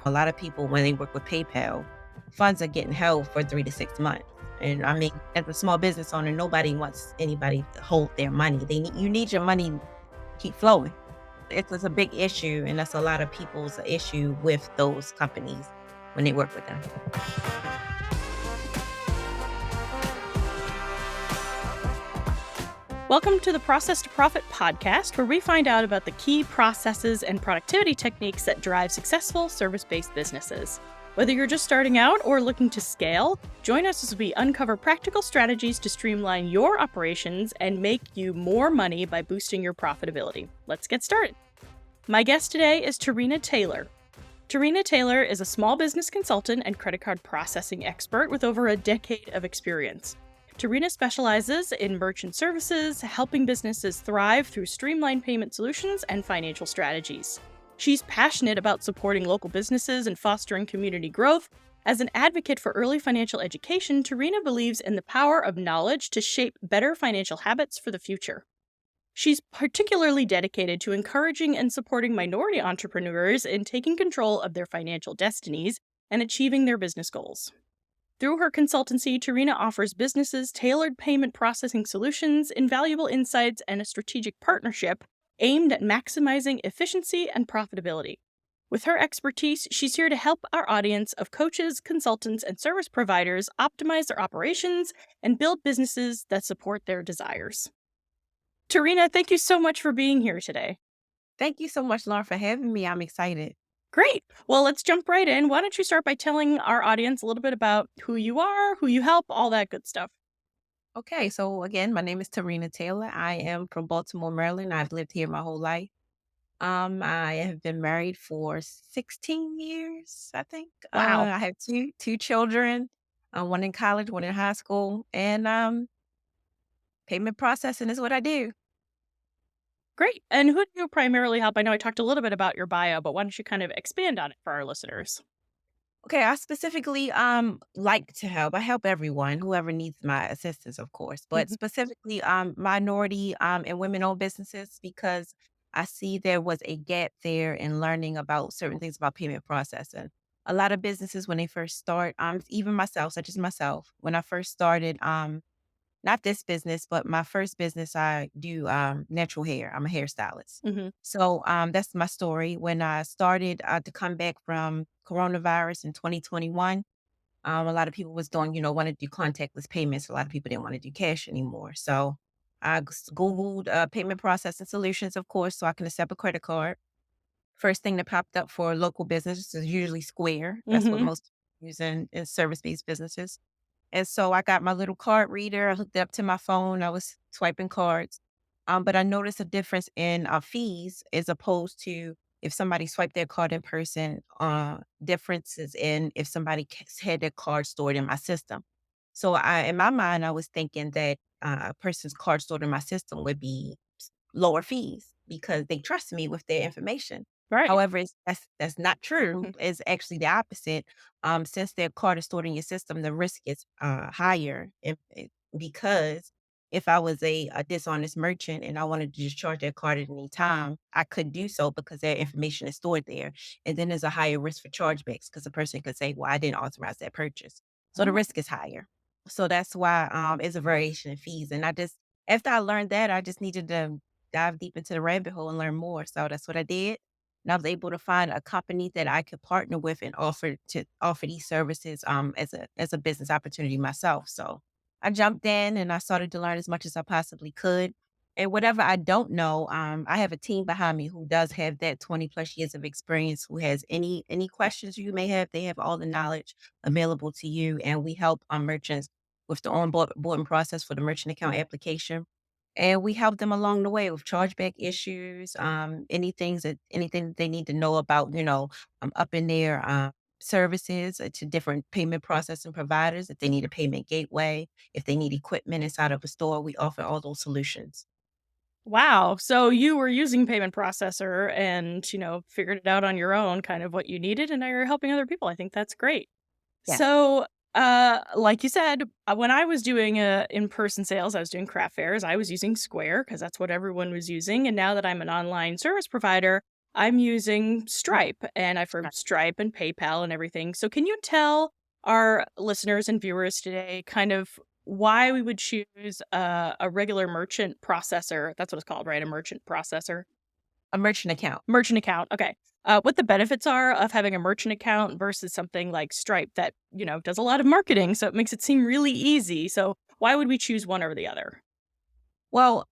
A lot of people, when they work with PayPal, funds are getting held for 3 to 6 months. And I mean, as a small business owner, nobody wants anybody to hold their money. You need your money to keep flowing. It's a big issue, and that's a lot of people's issue with those companies when they work with them. Welcome to the Process to Profit podcast, where we find out about the key processes and productivity techniques that drive successful service-based businesses. Whether you're just starting out or looking to scale, join us as we uncover practical strategies to streamline your operations and make you more money by boosting your profitability. Let's get started. My guest today is Terrina Taylor. Terrina Taylor is a small business consultant and credit card processing expert with over a decade of experience. Terrina specializes in merchant services, helping businesses thrive through streamlined payment solutions and financial strategies. She's passionate about supporting local businesses and fostering community growth. As an advocate for early financial education, Terrina believes in the power of knowledge to shape better financial habits for the future. She's particularly dedicated to encouraging and supporting minority entrepreneurs in taking control of their financial destinies and achieving their business goals. Through her consultancy, Terrina offers businesses tailored payment processing solutions, invaluable insights, and a strategic partnership aimed at maximizing efficiency and profitability. With her expertise, she's here to help our audience of coaches, consultants, and service providers optimize their operations and build businesses that support their desires. Terrina, thank you so much for being here today. Thank you so much, Lauren, for having me. I'm excited. Great. Well, let's jump right in. Why don't you start by telling our audience a little bit about who you are, who you help, all that good stuff. Okay, so again, my name is Terrina Taylor. I am from Baltimore, Maryland. I've lived here my whole life. I have been married for 16 years, I think. Wow. I have two children, one in college, one in high school, and payment processing is what I do. Great. And who do you primarily help? I know I talked a little bit about your bio, but why don't you kind of expand on it for our listeners? Okay, I specifically like to help. I help everyone, whoever needs my assistance, of course, but Mhm. specifically minority and women-owned businesses because I see there was a gap there in learning about certain things about payment processing. A lot of businesses when they first start, even myself, such as myself, when I first started, not this business, but my first business, I do natural hair. I'm a hairstylist. Mhm. So that's my story. When I started to come back from coronavirus in 2021, a lot of people was doing, want to do contactless payments. A lot of people didn't want to do cash anymore. So I Googled payment processing solutions, of course, so I can accept a credit card. First thing that popped up for local businesses is usually Square. That's what Mhm. most use in service-based businesses. And so I got my little card reader. I hooked it up to my phone. I was swiping cards. But I noticed a difference in fees as opposed to if somebody swiped their card in person, differences in if somebody had their card stored in my system. So in my mind, I was thinking that a person's card stored in my system would be lower fees because they trust me with their information. Right. However, that's not true. Mhm. It's actually the opposite. Since their card is stored in your system, the risk is higher because if I was a dishonest merchant and I wanted to just charge their card at any time, I could do so because their information is stored there. And then there's a higher risk for chargebacks because the person could say, well, I didn't authorize that purchase. So the Oh, risk is higher. So that's why it's a variation in fees. And after I learned that, I just needed to dive deep into the rabbit hole and learn more. So that's what I did. And I was able to find a company that I could partner with and offer these services as a business opportunity myself. So I jumped in and I started to learn as much as I possibly could. And whatever I don't know, I have a team behind me who does have that 20 plus years of experience, who has any questions you may have. They have all the knowledge available to you. And we help merchants with the onboarding process for the merchant account application. And we help them along the way with chargeback issues, anything that they need to know about, up in their services to different payment processing providers. If they need a payment gateway, if they need equipment inside of a store, we offer all those solutions. wow. So you were using payment processor and, figured it out on your own, kind of what you needed, and now you're helping other people. I think that's great. Yes. So, like you said, when I was doing in-person sales, I was doing craft fairs. I was using Square because that's what everyone was using. And now that I'm an online service provider, I'm using Stripe, and I've heard Stripe and PayPal and everything. So, can you tell our listeners and viewers today kind of why we would choose a regular merchant processor? That's what it's called, right? A merchant processor, A merchant account. merchant account. Okay. What the benefits are of having a merchant account versus something like Stripe that, does a lot of marketing. So, it makes it seem really easy. So, why would we choose one over the other? Well,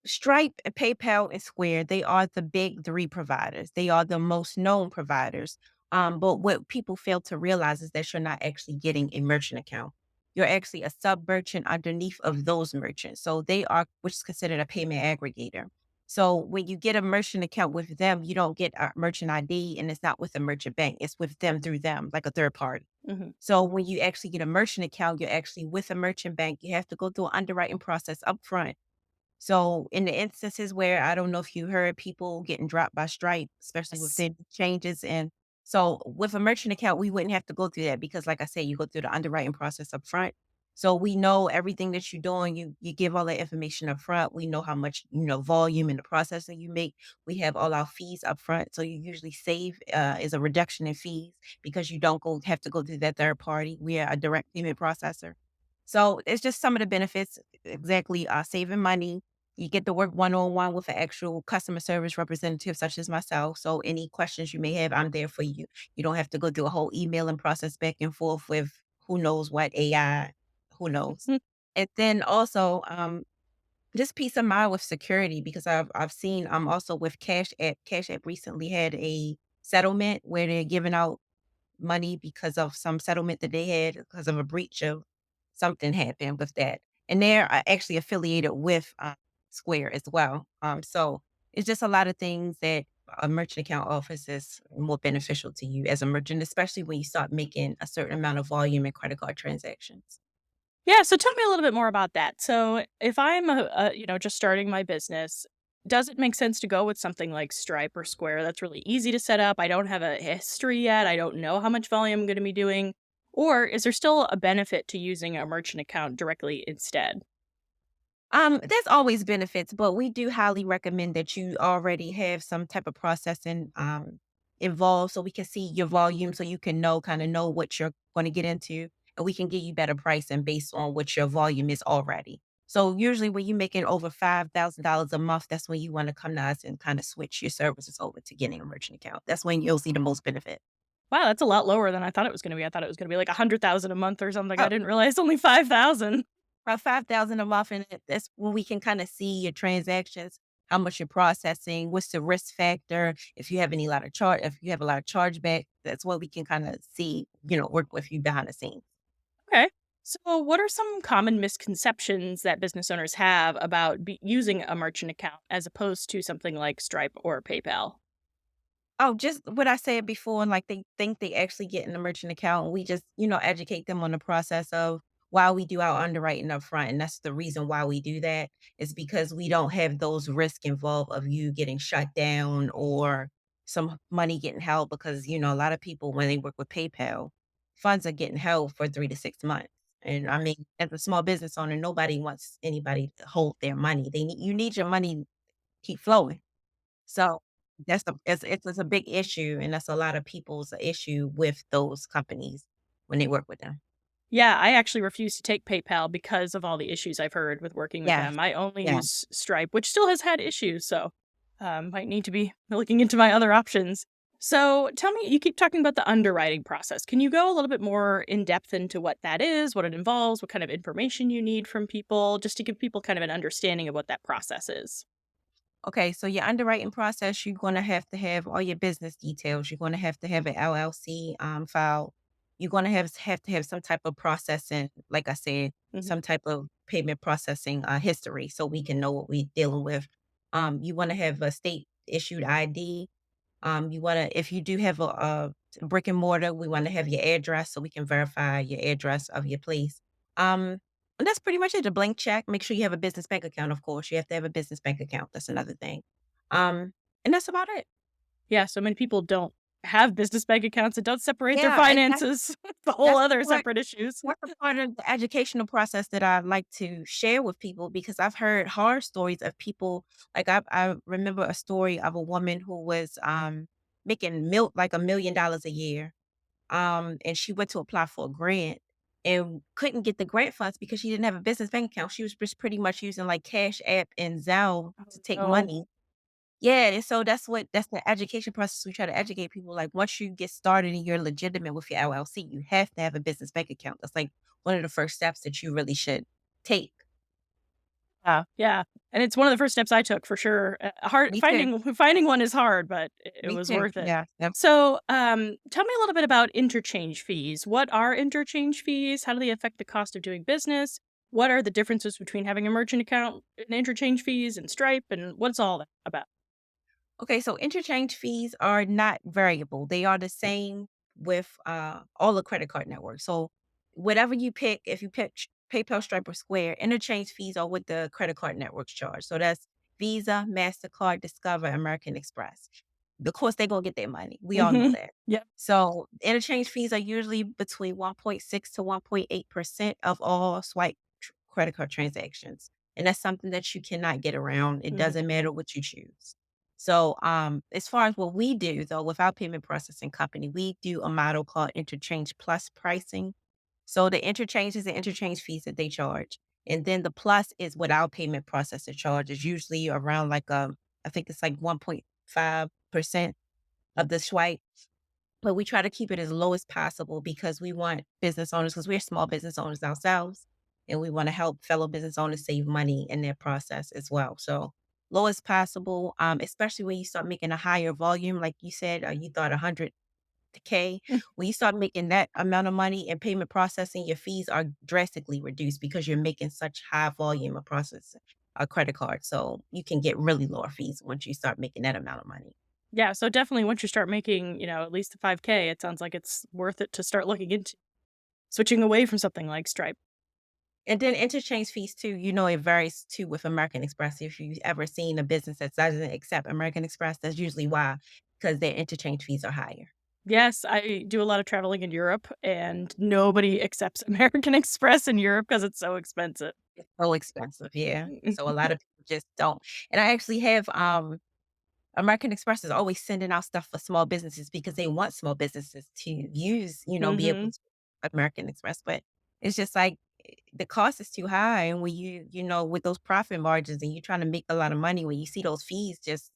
Stripe, PayPal, and Square, they are the big 3 providers. They are the most known providers. But what people fail to realize is that you're not actually getting a merchant account. You're actually a sub-merchant underneath of those merchants. So they are which is considered a payment aggregator. So when you get a merchant account with them, you don't get a merchant ID, and it's not with a merchant bank. It's with them through them, like a third party. Hmm. So when you actually get a merchant account, you're actually with a merchant bank. You have to go through an underwriting process upfront. So in the instances where I don't know if you heard people getting dropped by Stripe, especially with Yes. the changes. And so with a merchant account, we wouldn't have to go through that because like I said, you go through the underwriting process up front. So we know everything that you're doing. You give all that information up front. We know how much, volume in the processing you make. We have all our fees up front. So you usually save is a reduction in fees because you don't go have to go through that third party. We are a direct payment processor. So it's just some of the benefits, exactly saving money. You get to work one-on-one with an actual customer service representative such as myself. So any questions you may have, I'm there for you. You don't have to go through a whole emailing process back and forth with who knows what AI, who knows. And then also, just peace of mind with security because I've seen also with Cash App. Cash App recently had a settlement where they're giving out money because of some settlement that they had because of a breach of something happened with that. And they're actually affiliated with Square as well. So it's just a lot of things that a merchant account offers is more beneficial to you as a merchant, especially when you start making a certain amount of volume in credit card transactions. Yeah, so tell me a little bit more about that. So, if I'm just starting my business, does it make sense to go with something like Stripe or Square that's really easy to set up? I don't have a history yet. I don't know how much volume I'm going to be doing. Or is there still a benefit to using a merchant account directly instead? There's always benefits, but we do highly recommend that you already have some type of processing involved so we can see your volume so you can kind of know what you're going to get into and we can give you better pricing based on what your volume is already. So usually when you're making over $5,000 a month, that's when you want to come to us and kind of switch your services over to getting a merchant account. That's when you'll see the most benefit. Wow, that's a lot lower than I thought it was going to be. I thought it was going to be like 100,000 a month or something. I Oh, didn't realize only 5,000. about 5,000 a month, and that's when we can kinda see your transactions, how much you're processing, what's the risk factor, if you have if you have a lot of chargeback, that's what we can kinda see, work with you behind the scenes. Okay. So, what are some common misconceptions that business owners have about using a merchant account as opposed to something like Stripe or PayPal? Oh, just what I said before, and like they think they actually get in the merchant account. And we just, educate them on the process of why we do our underwriting up front. And that's the reason why we do that is because we don't have those risks involved of you getting shut down or some money getting held because, a lot of people when they work with PayPal, funds are getting held for 3 to 6 months. And I mean, as a small business owner, nobody wants anybody to hold their money. You need your money to keep flowing. So, it's a big issue, and that's a lot of people's issue with those companies when they work with them. Yeah, I actually refuse to take PayPal because of all the issues I've heard with working with Yes. them. I only Yeah. use Stripe, which still has had issues. So, might need to be looking into my other options. So, tell me, you keep talking about the underwriting process. Can you go a little bit more in depth into what that is, what it involves, what kind of information you need from people, just to give people kind of an understanding of what that process is? Okay, so your underwriting process, you're gonna have to have all your business details. You're gonna have to have an LLC, filed. You're gonna have to have some type of processing, like I said, Hmm. some type of payment processing, history so we can know what we're dealing with. You wanna have a state issued ID. You wanna if you do have a brick and mortar, we wanna have your address so we can verify your address of your place. And that's pretty much it, a blank check. Make sure you have a business bank account, of course. You have to have a business bank account, that's another thing. And that's about it. Yeah, so many people don't have business bank accounts and don't separate their Yeah, and finances. The whole that's the other part separate issues. that's the part of the educational process that I like to share with people because I've heard horror stories of people like, I remember a story of a woman who was, making like $1,000,000 a year, and she went to apply for a grant and couldn't get the grant funds because she didn't have a business bank account. She was just pretty much using, like, Cash App and Zelle Oh, to take no. money. Yeah, and so that's the education process we try to educate people, like, once you get started and you're legitimate with your LLC, you have to have a business bank account. That's, like, one of the first steps that you really should take. Yeah, yeah, and it's one of the first steps I took for sure. Hard Me too. finding one is hard, but it Me was too. worth it. Yeah, yep. So, tell me a little bit about interchange fees. What are interchange fees? How do they affect the cost of doing business? What are the differences between having a merchant account and interchange fees and Stripe, and what's all that about? Okay, so interchange fees are not variable. They are the same with all the credit card networks. So whatever you pick, if you pick PayPal, Stripe, or Square, interchange fees are what the credit card networks charge. So that's Visa, MasterCard, Discover, American Express. Of course, they're gonna get their money. We all know Mhm. that. Yep. So interchange fees are usually between 1.6 to 1.8% of all credit card transactions. And that's something that you cannot get around. It Mhm. doesn't matter what you choose. So, as far as what we do though, with our payment processing company, we do a model called interchange plus pricing. So the interchange is the interchange fees that they charge. And then the plus is what our payment processor charges, usually around like I think it's like 1.5% of the swipe. But we try to keep it as low as possible because we want business owners, because we're small business owners ourselves, and we want to help fellow business owners save money in their process as well. So low as possible, especially when you start making a higher volume, like you said, you thought 100K. Mm. When you start making that amount of money in payment processing, your fees are drastically reduced because you're making such high volume of processing a credit card. So you can get really lower fees once you start making that amount of money. Yeah, so definitely once you start making, at least the 5K, it sounds like it's worth it to start looking into switching away from something like Stripe. And then interchange fees too, it varies too with American Express. If you've ever seen a business that doesn't accept American Express, that's usually why, because their interchange fees are higher. Yes, I do a lot of traveling in Europe, and nobody accepts American Express in Europe because it's so expensive. It's so expensive, yeah. So a lot of people just don't. And I actually have American Express is always sending out stuff for small businesses because they want small businesses to use, be able Mhm. to American Express. But it's just like the cost is too high. And when with those profit margins and you're trying to make a lot of money, when you see those fees just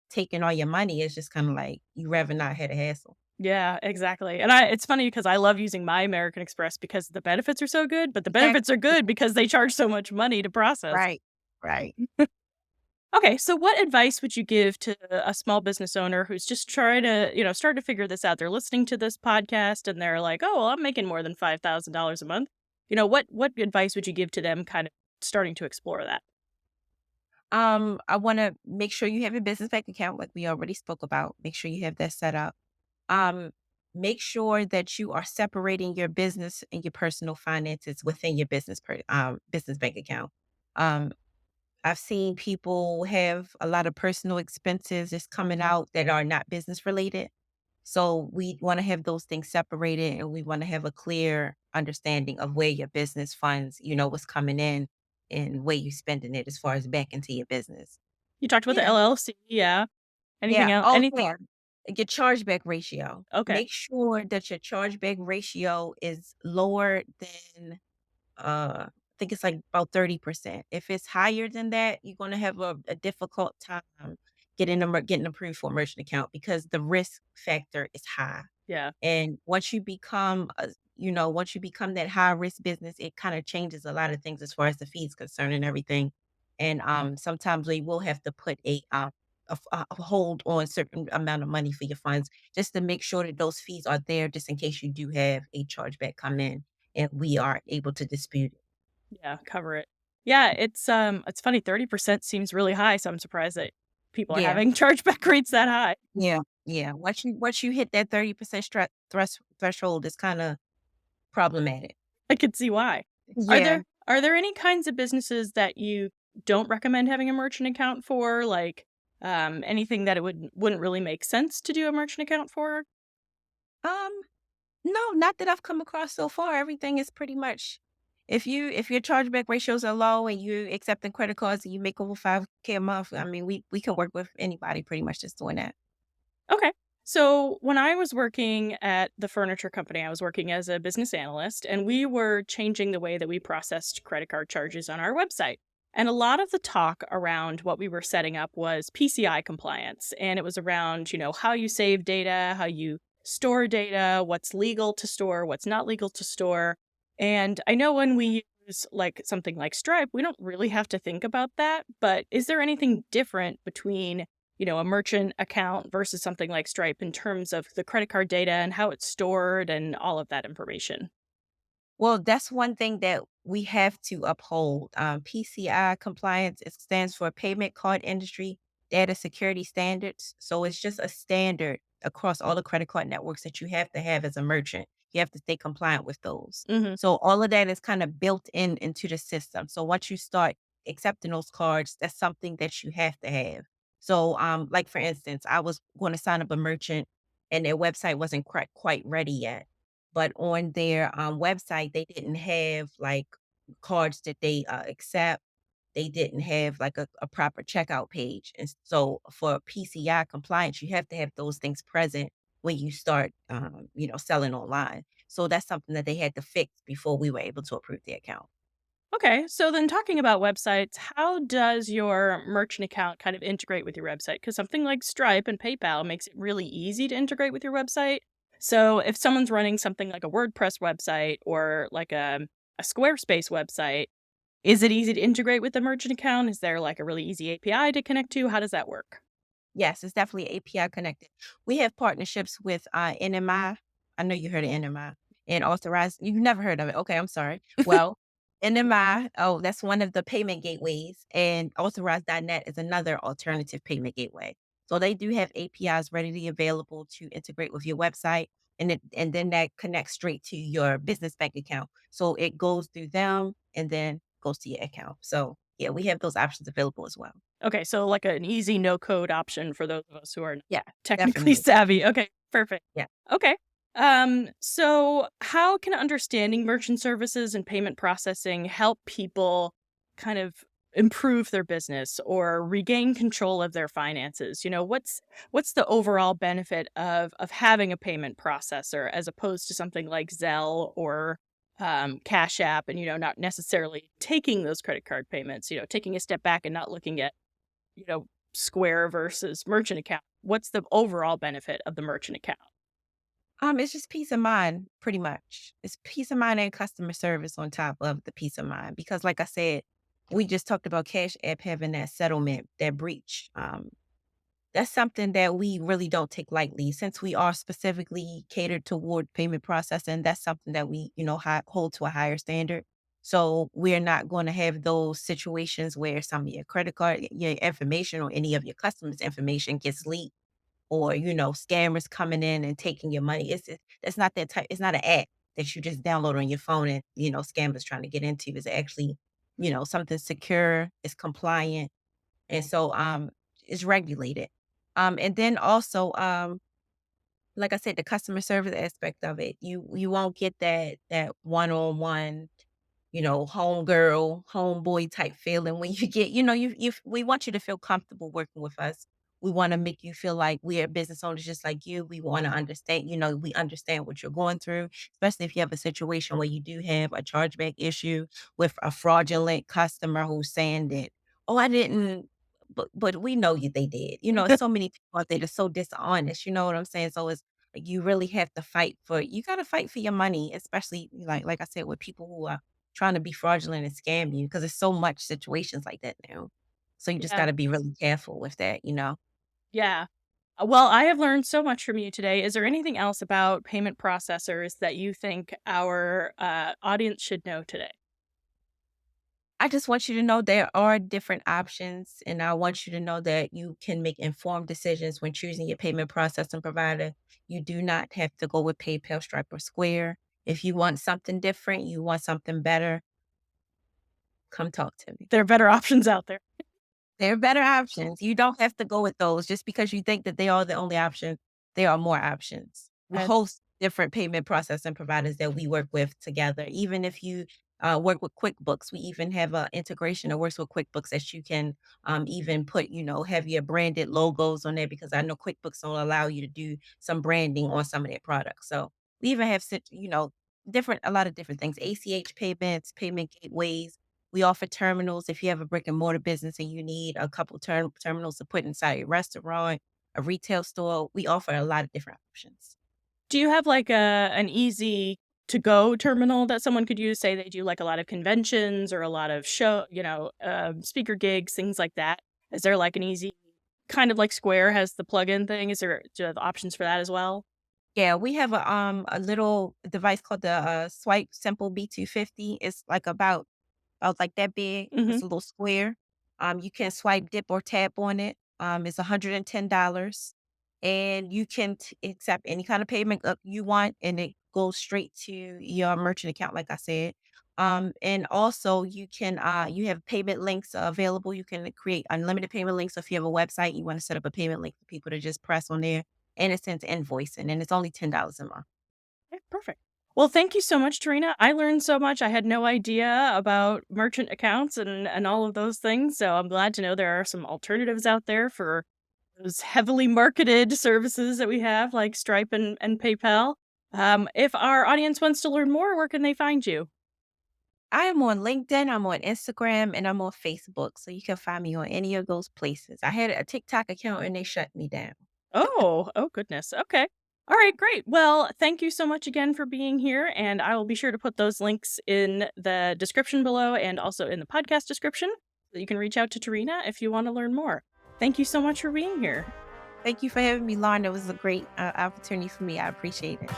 taking all your money, it's just kind of like you rather not had a hassle. Yeah, exactly, and it's funny because I love using my American Express because the benefits are so good, but the benefits are Exactly. good because they charge so much money to process. Right. Right. Okay, so what advice would you give to a small business owner who's just trying to, start to figure this out? They're listening to this podcast and they're like, "Oh, well, I'm making more than $5,000 a month." What advice would you give to them kind of starting to explore that? I want to make sure you have a business bank account, like we already spoke about. Make sure you have that set up. Um, Make sure that you are separating your business and your personal finances within your business bank account. Um, I've seen people have a lot of personal expenses that's coming out that are not business related. So we want to have those things separated and we want to have a clear understanding of where your business funds, what's coming in and where you spending it as far as back into your business. You talked about the Yeah. LLC, yeah. Yeah. Anything else? Oh, Anything? yeah. Your chargeback ratio. Okay. Make sure that your chargeback ratio is lower than I think it's like about 30%. If it's higher than that, you're gonna have a difficult time getting approved for a merchant account because the risk factor is high. Yeah. And once you become that high risk business, it kind of changes a lot of things as far as the fees concerned and everything. And sometimes we will have to put a hold on certain amount of money for your funds just to make sure that those fees are there just in case you do have a chargeback come in and we are able to dispute it. Yeah, cover it. Yeah, it's funny, 30% seems really high, so I'm surprised that people are Yeah. having chargeback rates that high. Yeah. Yeah. Once you hit that 30% threshold, it's kind of problematic. I could see why. Are Yeah. there any kinds of businesses that you don't recommend having a merchant account for? Like, anything that it wouldn't really make sense to do a merchant account for? Um, no, not that I've come across so far. Everything is pretty much if your chargeback ratios are low and you accepting credit cards and you make over 5K a month, I mean, we can work with anybody pretty much just doing that. Okay. So when I was working at the furniture company, I was working as a business analyst, and we were changing the way that we processed credit card charges on our website. And a lot of the talk around what we were setting up was PCI compliance. And it was around, how you save data, how you store data, what's legal to store, what's not legal to store. And I know when we use like something like Stripe, we don't really have to think about that. But is there anything different between a merchant account versus something like Stripe in terms of the credit card data and how it's stored and all of that information? Well, that's one thing that we have to uphold. PCI compliance, it stands for Payment Card Industry Data Security Standards. So it's just a standard across all the credit card networks that you have to have as a merchant. You have to stay compliant with those. Mhm. So all of that is kind of built in into the system. So once you start accepting those cards, that's something that you have to have. So like for instance, I was going to sign up a merchant and their website wasn't quite ready yet, but on their, website, they didn't have, like, cards that they, accept. They didn't have, like, a proper checkout page, and so for PCI compliance, you have to have those things present when you start, selling online. So that's something that they had to fix before we were able to approve the account. Okay, so then talking about websites, how does your merchant account kind of integrate with your website? Because something like Stripe and PayPal makes it really easy to integrate with your website. So if someone's running something like a WordPress website or like a Squarespace website, is it easy to integrate with the merchant account? Is there like a really easy API to connect to? How does that work? Yes, it's definitely API connected. We have partnerships with, NMI. I know you heard of NMI, and Authorized you've never heard of it. Okay, I'm sorry. Well, NMI, oh, that's one of the payment gateways, and Authorized.net is another alternative payment gateway. So they do have APIs readily available to integrate with your website, and then that connects straight to your business bank account. So it goes through them and then goes to your account. So, yeah, we have those options available as well. Okay, so like an easy no code option for those of us who are not Yeah, technically definitely. savvy. Okay, perfect. Yeah. Okay. So how can understanding merchant services and payment processing help people kind of improve their business or regain control of their finances? What's the overall benefit of having a payment processor as opposed to something like Zelle or Cash App and not necessarily taking those credit card payments, taking a step back and not looking at you know, Square versus merchant account. What's the overall benefit of the merchant account? It's just peace of mind, pretty much. It's peace of mind and customer service on top of the peace of mind. Because like I said, we just talked about Cash App having that settlement, that breach. That's something that we really don't take lightly since we are specifically catered toward payment processing. That's something that we, hold to a higher standard. So we're not going to have those situations where some of your credit card, your information, or any of your customers' information gets leaked, or, scammers coming in and taking your money. That's not that type. It's not an app that you just download on your phone and, scammers trying to get into. It's actually, something secure, it's compliant, and so it's regulated. And then also, like I said, the customer service aspect of it, you won't get that one-on-one, homegirl, homeboy type feeling when you get, we want you to feel comfortable working with us. We want to make you feel like we are business owners just like you. We want to understand, we understand what you're going through, especially if you have a situation where you do have a chargeback issue with a fraudulent customer who's saying that, oh, I didn't, but we know you they did. It's so many people out there that's so dishonest, you know what I'm saying? So it's like you really have to you gotta fight for your money, especially like I said, with people who are trying to be fraudulent and scam you, because there's so much situations like that now. So you just Yeah. gotta be really careful with that. Yeah. Well, I have learned so much from you today. Is there anything else about payment processors that you think our audience should know today? I just want you to know there are different options, and I want you to know that you can make informed decisions when choosing your payment processing provider. You do not have to go with PayPal, Stripe, or Square. If you want something different, you want something better, come talk to me. There are better options out there. There are better options. You don't have to go with those just because you think that they are the only option. There are more options. A And host different payment processing providers that we work with together. Even if you work with QuickBooks, we even have an integration that works with QuickBooks that you can even put, have your branded logos on there because I know QuickBooks will allow you to do some branding on some of their products. So we even have, a lot of different things, ACH payments, payment gateways. We offer terminals if you have a brick and mortar business and you need a couple terminals to put inside your restaurant, a retail store. We offer a lot of different options. Do you have like an easy to go terminal that someone could use? Say they do like a lot of conventions or a lot of speaker gigs, things like that. Is there like an easy kind of like Square has the plug-in thing? Do you have options for that as well? Yeah, we have a little device called the Swipe Simple B250. It's like about like that big. Hmm. It's a little square. You can swipe, dip, or tap on it. It's $110, and you can accept any kind of payment you want, and it goes straight to your merchant account, like I said. And also you have payment links available. You can create unlimited payment links. So if you have a website, you want to set up a payment link for people to just press on there, and it sends invoicing, and it's only $10 a month. Okay, perfect. Well, thank you so much, Tarina. I learned so much. I had no idea about merchant accounts and all of those things. So I'm glad to know there are some alternatives out there for those heavily marketed services that we have, like Stripe and PayPal. If our audience wants to learn more, where can they find you? I am on LinkedIn, I'm on Instagram, and I'm on Facebook, so you can find me on any of those places. I had a TikTok account and they shut me down. Oh goodness. Okay. All right, great. Well, thank you so much again for being here. And I will be sure to put those links in the description below and also in the podcast description so you can reach out to Tarina if you want to learn more. Thank you so much for being here. Thank you for having me, Lauren. It was a great opportunity for me. I appreciate it.